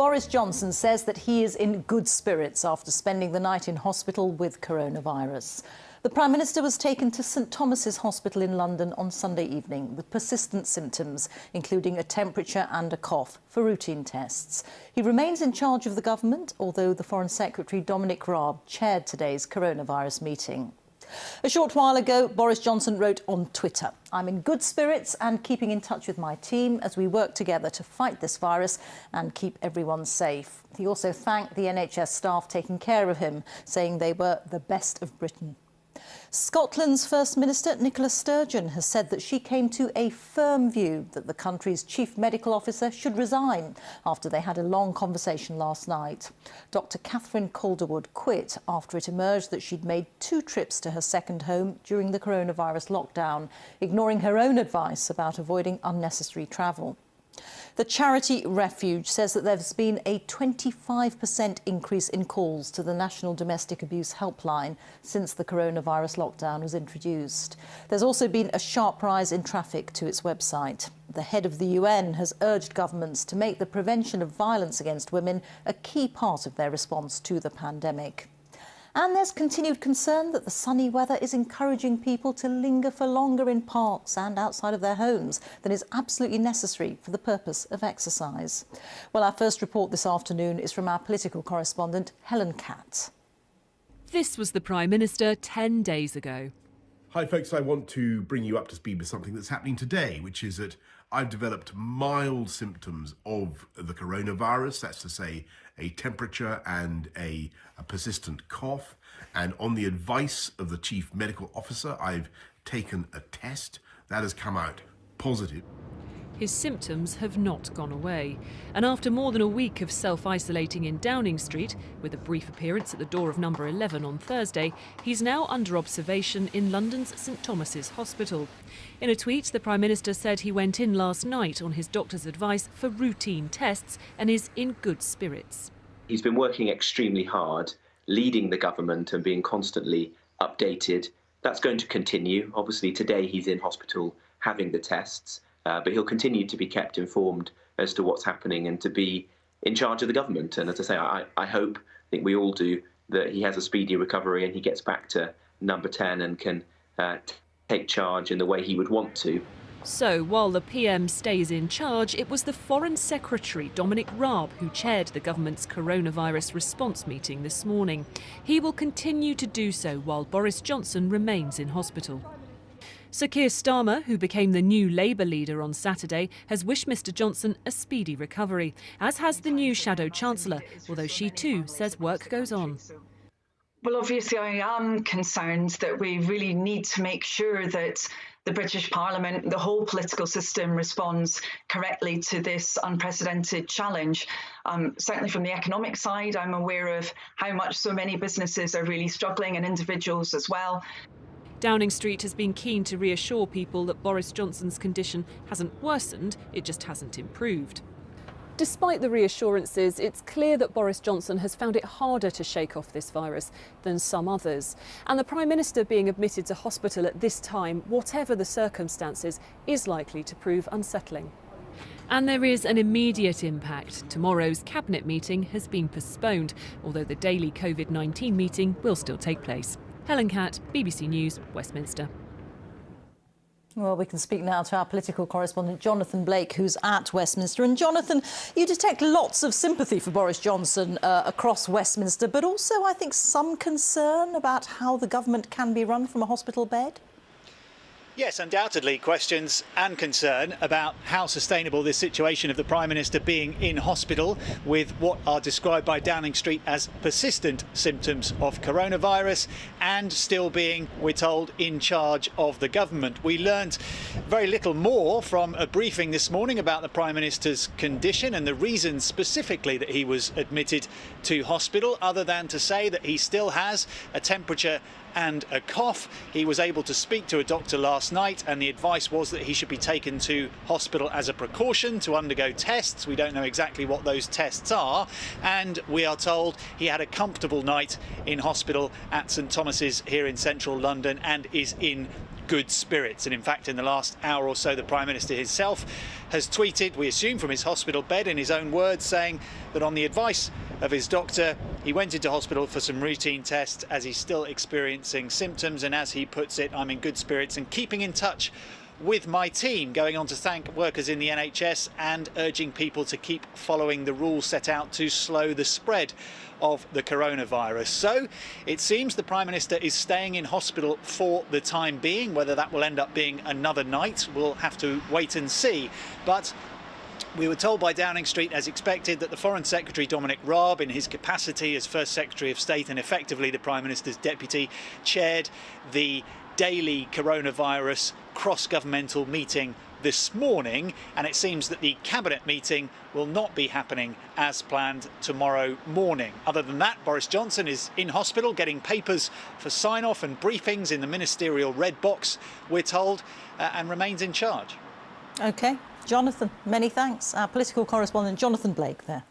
Boris Johnson says that he is in good spirits after spending the night in hospital with coronavirus. The Prime Minister was taken to St Thomas's Hospital in London on Sunday evening with persistent symptoms, including a temperature and a cough, for routine tests. He remains in charge of the government, although the Foreign Secretary Dominic Raab chaired today's coronavirus meeting. A short while ago, Boris Johnson wrote on Twitter, "I'm in good spirits and keeping in touch with my team as we work together to fight this virus and keep everyone safe." He also thanked the NHS staff taking care of him, saying they were the best of Britain. Scotland's First Minister, Nicola Sturgeon, has said that she came to a firm view that the country's chief medical officer should resign after they had a long conversation last night. Dr Catherine Calderwood quit after it emerged that she'd made 2 trips to her second home during the coronavirus lockdown, ignoring her own advice about avoiding unnecessary travel. The charity Refuge says that there's been a 25% increase in calls to the National Domestic Abuse Helpline since the coronavirus lockdown was introduced. There's also been a sharp rise in traffic to its website. The head of the UN has urged governments to make the prevention of violence against women a key part of their response to the pandemic. And there's continued concern that the sunny weather is encouraging people to linger for longer in parks and outside of their homes than is absolutely necessary for the purpose of exercise. Well, our first report this afternoon is from our political correspondent, Helen Catt. This was the Prime Minister 10 days ago. Hi folks, I want to bring you up to speed with something that's happening today, which is that I've developed mild symptoms of the coronavirus, that's to say a temperature and a persistent cough. And on the advice of the Chief Medical Officer, I've taken a test that has come out positive. His symptoms have not gone away. And after more than a week of self-isolating in Downing Street, with a brief appearance at the door of number 11 on Thursday, he's now under observation in London's St Thomas's Hospital. In a tweet, the Prime Minister said he went in last night on his doctor's advice for routine tests and is in good spirits. He's been working extremely hard, leading the government and being constantly updated. That's going to continue. Obviously, today he's in hospital having the tests. But he'll continue to be kept informed as to what's happening and to be in charge of the government. And as I say, I hope, I think we all do, that he has a speedy recovery and he gets back to number 10 and can take charge in the way he would want to. So, while the PM stays in charge, it was the Foreign Secretary, Dominic Raab, who chaired the government's coronavirus response meeting this morning. He will continue to do so while Boris Johnson remains in hospital. Sir Keir Starmer, who became the new Labour leader on Saturday, has wished Mr Johnson a speedy recovery, as has the new Shadow Chancellor, although she too says work goes on. Well, obviously I am concerned that we really need to make sure that the British Parliament, the whole political system, responds correctly to this unprecedented challenge. Certainly from the economic side, I'm aware of how much so many businesses are really struggling, and individuals as well. Downing Street has been keen to reassure people that Boris Johnson's condition hasn't worsened, it just hasn't improved. Despite the reassurances, it's clear that Boris Johnson has found it harder to shake off this virus than some others. And the Prime Minister being admitted to hospital at this time, whatever the circumstances, is likely to prove unsettling. And there is an immediate impact. Tomorrow's Cabinet meeting has been postponed, although the daily COVID-19 meeting will still take place. Helen Catt, BBC News, Westminster. Well, we can speak now to our political correspondent, Jonathan Blake, who's at Westminster. And Jonathan, you detect lots of sympathy for Boris Johnson across Westminster, but also, I think, some concern about how the government can be run from a hospital bed? Yes, undoubtedly questions and concern about how sustainable this situation of the Prime Minister being in hospital with what are described by Downing Street as persistent symptoms of coronavirus and still being, we're told, in charge of the government. We learned very little more from a briefing this morning about the Prime Minister's condition and the reasons specifically that he was admitted to hospital, other than to say that he still has a temperature and a cough. He was able to speak to a doctor last night and the advice was that he should be taken to hospital as a precaution to undergo tests. We don't know exactly what those tests are, and we are told he had a comfortable night in hospital at St Thomas's here in central London and is in good spirits. And in fact, in the last hour or so, the Prime Minister himself has tweeted, we assume from his hospital bed, in his own words, saying that on the advice of his doctor, he went into hospital for some routine tests as he's still experiencing symptoms. And as he puts it, I'm in good spirits and keeping in touch with my team, going on to thank workers in the NHS and urging people to keep following the rules set out to slow the spread of the coronavirus. So it seems the Prime Minister is staying in hospital for the time being. Whether that will end up being another night, we'll have to wait and see. But we were told by Downing Street, as expected, that the Foreign Secretary Dominic Raab, in his capacity as First Secretary of State and effectively the Prime Minister's deputy, chaired the daily coronavirus cross-governmental meeting this morning, and it seems that the cabinet meeting will not be happening as planned tomorrow morning. Other than that, Boris Johnson is in hospital getting papers for sign-off and briefings in the ministerial red box, we're told, and remains in charge. OK. Jonathan, many thanks. Our political correspondent Jonathan Blake there.